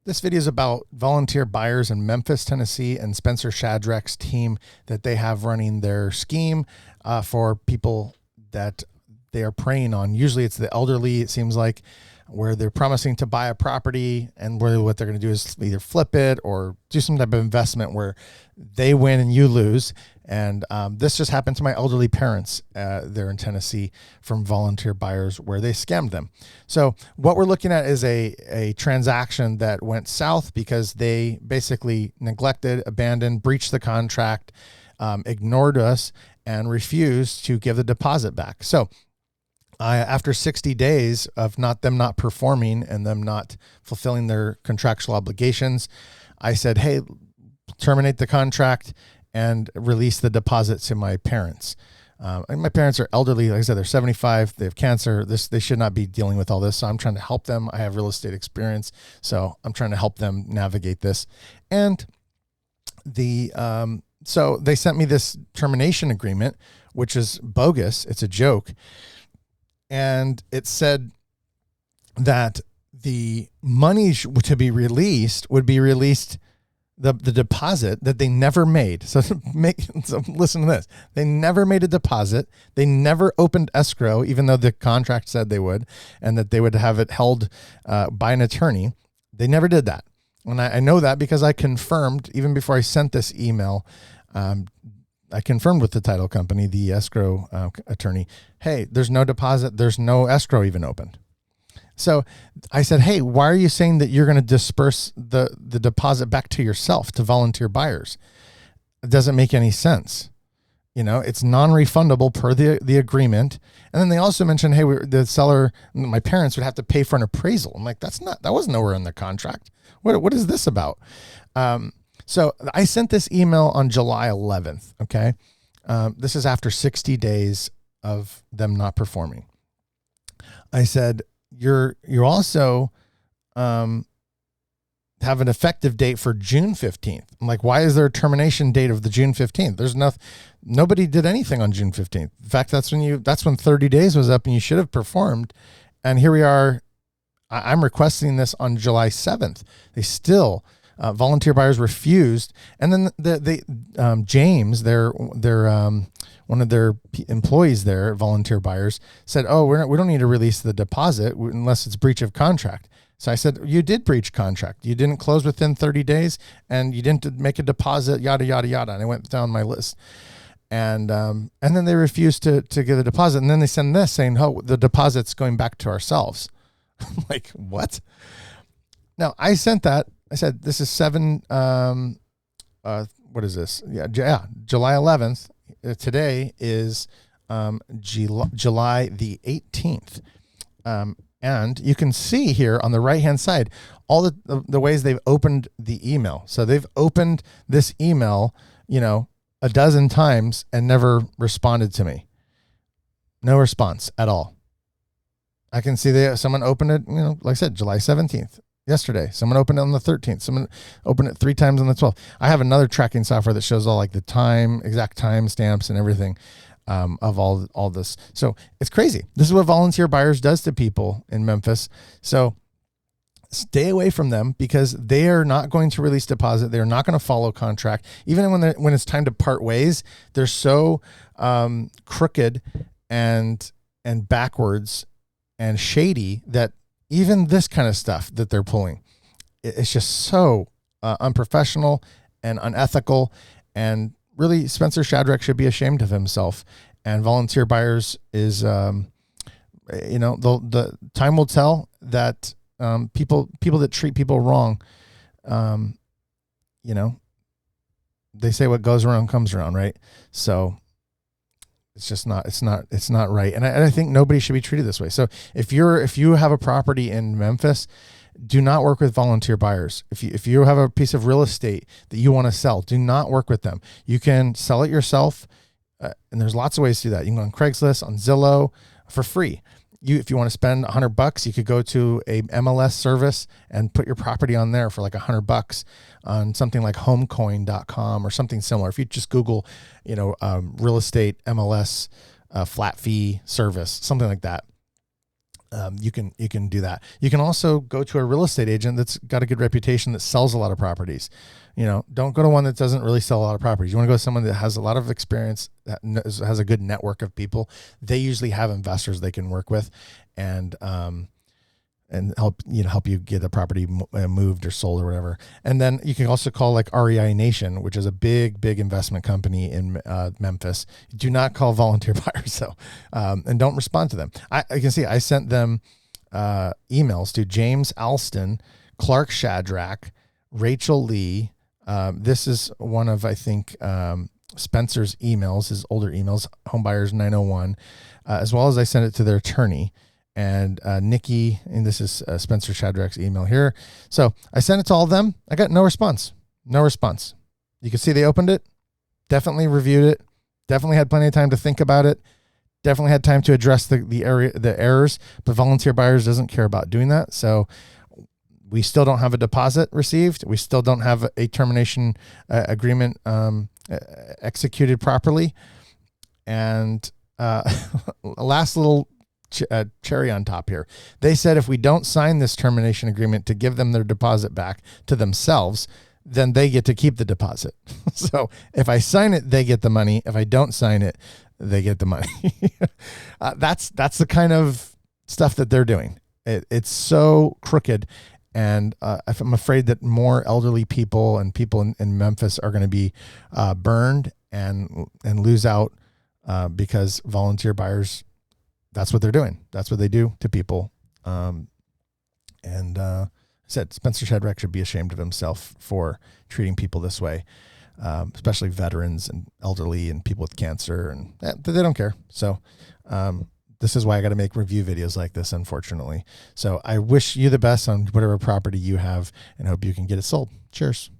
This video is about volunteer buyers in Memphis, Tennessee, and Spencer Shadrach's team that they have running their scheme for people that they are preying on. Usually it's the elderly, it seems like, where they're promising to buy a property and where what they're going to do is either flip it or do some type of investment where they win and you lose. And this just happened to my elderly parents there in Tennessee from volunteer buyers where they scammed them. So what we're looking at is a transaction that went south because they basically neglected, abandoned, breached the contract, ignored us, and refused to give the deposit back. So after 60 days of them not performing and them not fulfilling their contractual obligations, I said, hey, terminate the contract and release the deposit to my parents. And my parents are elderly. Like I said, they're 75. They have cancer. They should not be dealing with all this. So I'm trying to help them. I have real estate experience. So I'm trying to help them navigate this. And so they sent me this termination agreement, which is bogus. It's a joke. And it said that the money to be released would be released, the deposit that they never made. So listen to this. They never made a deposit. They never opened escrow, even though the contract said they would, and that they would have it held by an attorney. They never did that. And I know that because I confirmed, even before I sent this email, I confirmed with the title company, the escrow attorney, hey, there's no deposit. There's no escrow even opened. So I said, hey, why are you saying that you're going to disperse the deposit back to yourself, to volunteer buyers? It doesn't make any sense. You know, it's non-refundable per the agreement. And then they also mentioned, hey, the seller, my parents would have to pay for an appraisal. I'm like, that was nowhere in the contract. What is this about? So I sent this email on July 11th. Okay. This is after 60 days of them not performing. I said, you also have an effective date for June 15th. I'm like, why is there a termination date of the June 15th? Nobody did anything on June 15th. In fact, that's when 30 days was up and you should have performed. And here we are. I'm requesting this on July 7th. They still, volunteer buyers refused. And then James, their one of their employees there, volunteer buyers, said, oh, we don't need to release the deposit unless it's breach of contract. So I said, you did breach contract. You didn't close within 30 days and you didn't make a deposit, yada, yada, yada. And I went down my list. And then they refused to give the deposit. And then they send this saying, oh, the deposit's going back to ourselves. I'm like, what? Now I sent that. I said, this is what is this? Yeah, July 11th. Today is July the 18th. And you can see here on the right-hand side, all the ways they've opened the email. So they've opened this email, a dozen times and never responded to me. No response at all. I can see someone opened it, like I said, July 17th. Yesterday, someone opened it on the 13th. Someone opened it 3 times on the 12th. I have another tracking software that shows all like the exact time stamps and everything of all this. So it's crazy. This is what volunteer buyers does to people in Memphis. So stay away from them because they are not going to release deposit. They're not going to follow contract. Even when it's time to part ways, they're so crooked and backwards and shady that even this kind of stuff that they're pulling, it's just so unprofessional and unethical. And really, Spencer Shadrach should be ashamed of himself. And volunteer buyers is, the time will tell that people that treat people wrong, they say what goes around comes around, right? So it's not right. And I think nobody should be treated this way. So if you have a property in Memphis, do not work with volunteer buyers. If you have a piece of real estate that you want to sell, do not work with them. You can sell it yourself. And there's lots of ways to do that. You can go on Craigslist, on Zillow for free. If you want to spend $100, you could go to a MLS service and put your property on there for like $100 on something like homecoin.com or something similar. If you just Google, real estate MLS flat fee service, something like that. You can do that. You can also go to a real estate agent that's got a good reputation that sells a lot of properties. Don't go to one that doesn't really sell a lot of properties. You want to go to someone that has a lot of experience, that has a good network of people. They usually have investors they can work with, and help you get a property moved or sold or whatever. And then you can also call like REI Nation, which is a big investment company in Memphis. Do not call volunteer buyers though, and don't respond to them. I can see I sent them emails to James Alston, Clark Shadrach, Rachel Lee. This is one of, I think, Spencer's emails, his older emails, Homebuyers 901, as well as I sent it to their attorney. And Nikki, and this is Spencer Shadrach's email here. So I sent it to all of them. I got no response. No response. You can see they opened it, definitely reviewed it, definitely had plenty of time to think about it, definitely had time to address the errors, but volunteer buyers doesn't care about doing that. So we still don't have a deposit received. We still don't have a termination agreement executed properly. And last little cherry on top here. They said if we don't sign this termination agreement to give them their deposit back to themselves, then they get to keep the deposit. So if I sign it, they get the money. If I don't sign it, they get the money. That's the kind of stuff that they're doing. It's so crooked. And I'm afraid that more elderly people and people in Memphis are going to be burned and lose out because volunteer buyers, that's what they're doing. That's what they do to people. I said Spencer Shadrach should be ashamed of himself for treating people this way, especially veterans and elderly and people with cancer, and they don't care. So this is why I got to make review videos like this, unfortunately. So I wish you the best on whatever property you have and hope you can get it sold. Cheers.